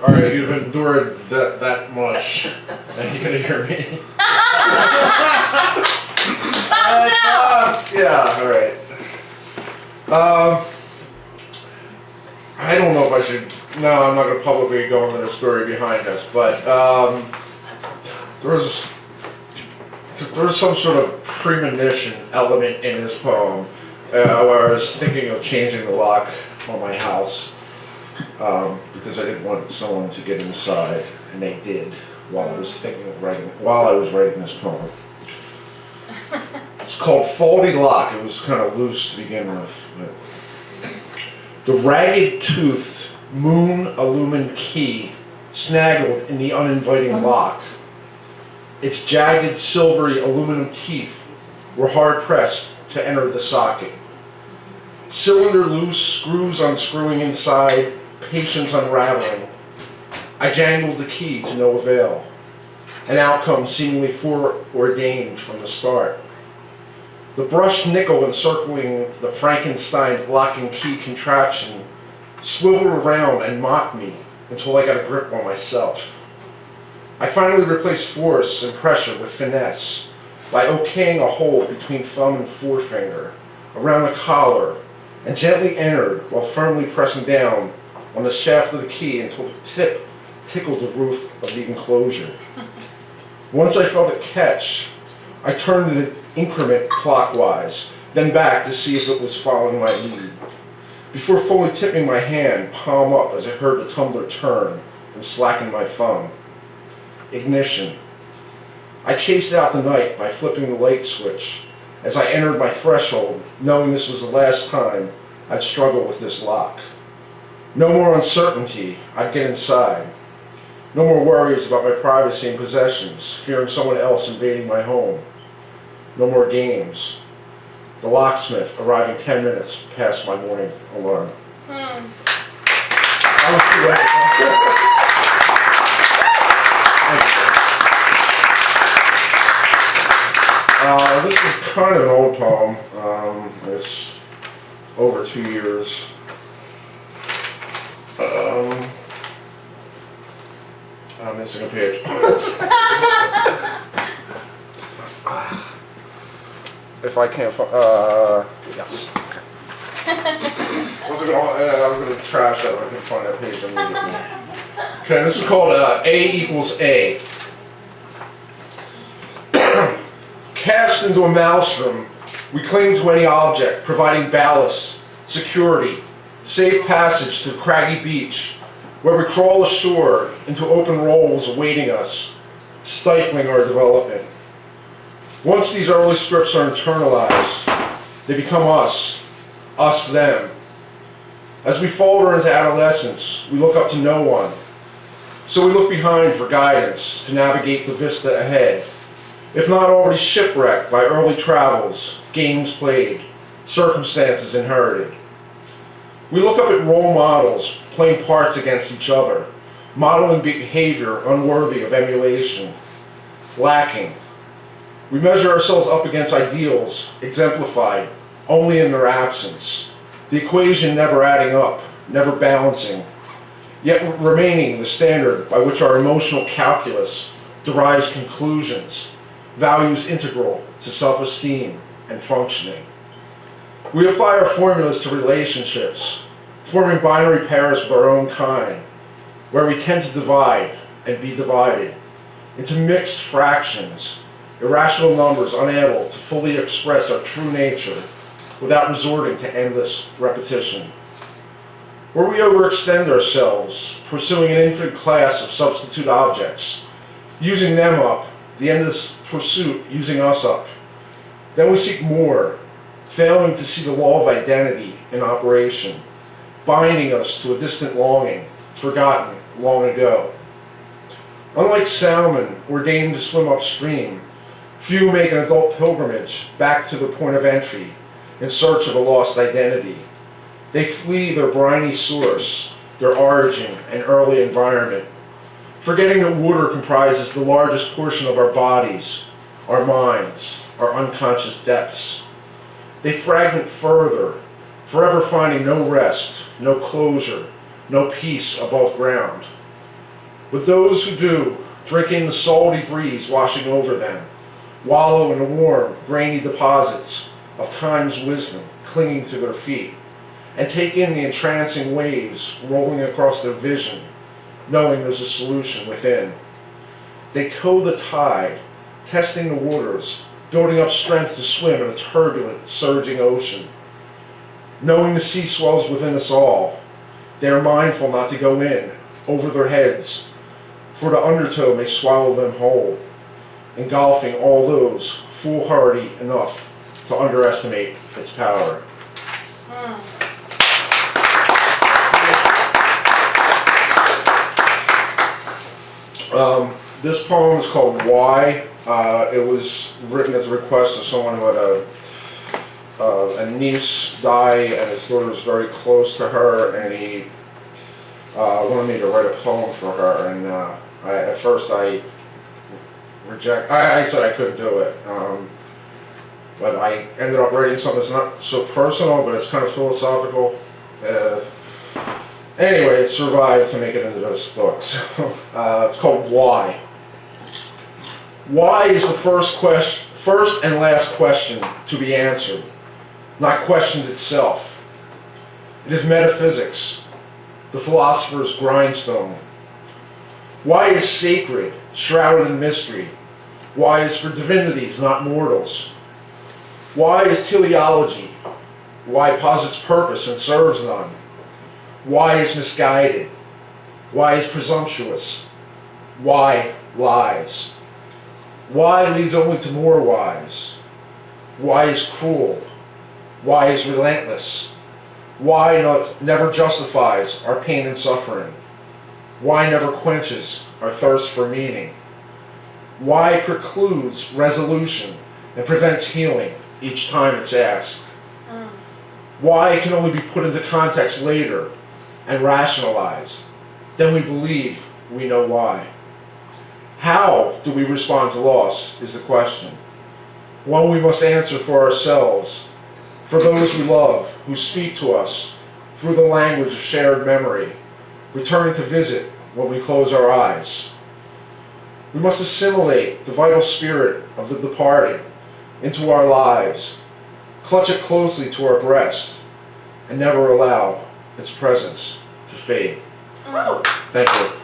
Alright, you've endured that much. And you're gonna hear me. Yeah, alright. I don't know if I should. No, I'm not gonna publicly go into the story behind us, but there was some sort of premonition element in this poem where I was thinking of changing the lock on my house because I didn't want someone to get inside, and they did while I was writing this poem. It's called Faulty Lock. It was kind of loose to begin with. But the ragged toothed, moon-illumined key snaggled in the uninviting lock. Its jagged, silvery aluminum teeth were hard-pressed to enter the socket. Cylinder loose, screws unscrewing inside, patience unraveling. I jangled the key to no avail, an outcome seemingly foreordained from the start. The brushed nickel encircling the Frankenstein lock and key contraption swiveled around and mocked me until I got a grip on myself. I finally replaced force and pressure with finesse by okaying a hold between thumb and forefinger, around the collar, and gently entered while firmly pressing down on the shaft of the key until the tip tickled the roof of the enclosure. Once I felt it catch, I turned an increment clockwise, then back to see if it was following my lead, before fully tipping my hand palm up as I heard the tumbler turn and slacken my thumb. Ignition. I chased out the night by flipping the light switch as I entered my threshold, knowing this was the last time I'd struggle with this lock. No more uncertainty, I'd get inside. No more worries about my privacy and possessions, fearing someone else invading my home. No more games. The locksmith arriving 10 minutes past my morning alarm. I was too late. This is kind of an old poem. It's over 2 years. I'm missing a page. If I can't find, yes. I was gonna trash that if I can find that page immediately. Okay, this is called A equals A. Cast into a maelstrom, we cling to any object, providing ballast, security, safe passage to the craggy beach, where we crawl ashore into open rolls awaiting us, stifling our development. Once these early scripts are internalized, they become us them. As we falter into adolescence, we look up to no one. So we look behind for guidance to navigate the vista ahead, if not already shipwrecked by early travels, games played, circumstances inherited. We look up at role models playing parts against each other, modeling behavior unworthy of emulation, lacking. We measure ourselves up against ideals exemplified only in their absence, the equation never adding up, never balancing, yet remaining the standard by which our emotional calculus derives conclusions, values integral to self-esteem and functioning. We apply our formulas to relationships, forming binary pairs with our own kind, where we tend to divide and be divided into mixed fractions, irrational numbers unable to fully express our true nature without resorting to endless repetition. Where we overextend ourselves, pursuing an infinite class of substitute objects, using them up, the endless pursuit using us up. Then we seek more, failing to see the law of identity in operation, binding us to a distant longing, forgotten long ago. Unlike salmon ordained to swim upstream, few make an adult pilgrimage back to the point of entry in search of a lost identity. They flee their briny source, their origin and early environment, forgetting that water comprises the largest portion of our bodies, our minds, our unconscious depths. They fragment further, forever finding no rest, no closure, no peace above ground. But those who do, drink in the salty breeze washing over them, wallow in the warm, grainy deposits of time's wisdom clinging to their feet, and take in the entrancing waves rolling across their vision, knowing there's a solution within. They toe the tide, testing the waters, building up strength to swim in a turbulent, surging ocean. Knowing the sea swells within us all, they are mindful not to go in, over their heads, for the undertow may swallow them whole, engulfing all those foolhardy enough to underestimate its power. This poem is called Why. It was written at the request of someone who had a niece die, and his daughter was very close to her, and he wanted me to write a poem for her. And at first I said I couldn't do it, but I ended up writing something that's not so personal, but it's kind of philosophical. Anyway, it survived to make it into this book. So it's called Why. Why is the first and last question to be answered, not questioned itself. It is metaphysics, the philosopher's grindstone. Why is sacred, shrouded in mystery? Why is for divinities, not mortals? Why is teleology? Why posits purpose and serves none? Why is misguided? Why is presumptuous? Why lies? Why leads only to more whys? Why is cruel? Why is relentless? Why never justifies our pain and suffering? Why never quenches our thirst for meaning? Why precludes resolution and prevents healing each time it's asked? Why it can only be put into context later and rationalized? Then we believe we know why. How do we respond to loss is the question. One we must answer for ourselves, for those we love, who speak to us through the language of shared memory, returning to visit when we close our eyes. We must assimilate the vital spirit of the departed into our lives, clutch it closely to our breast, and never allow its presence to fade. Thank you.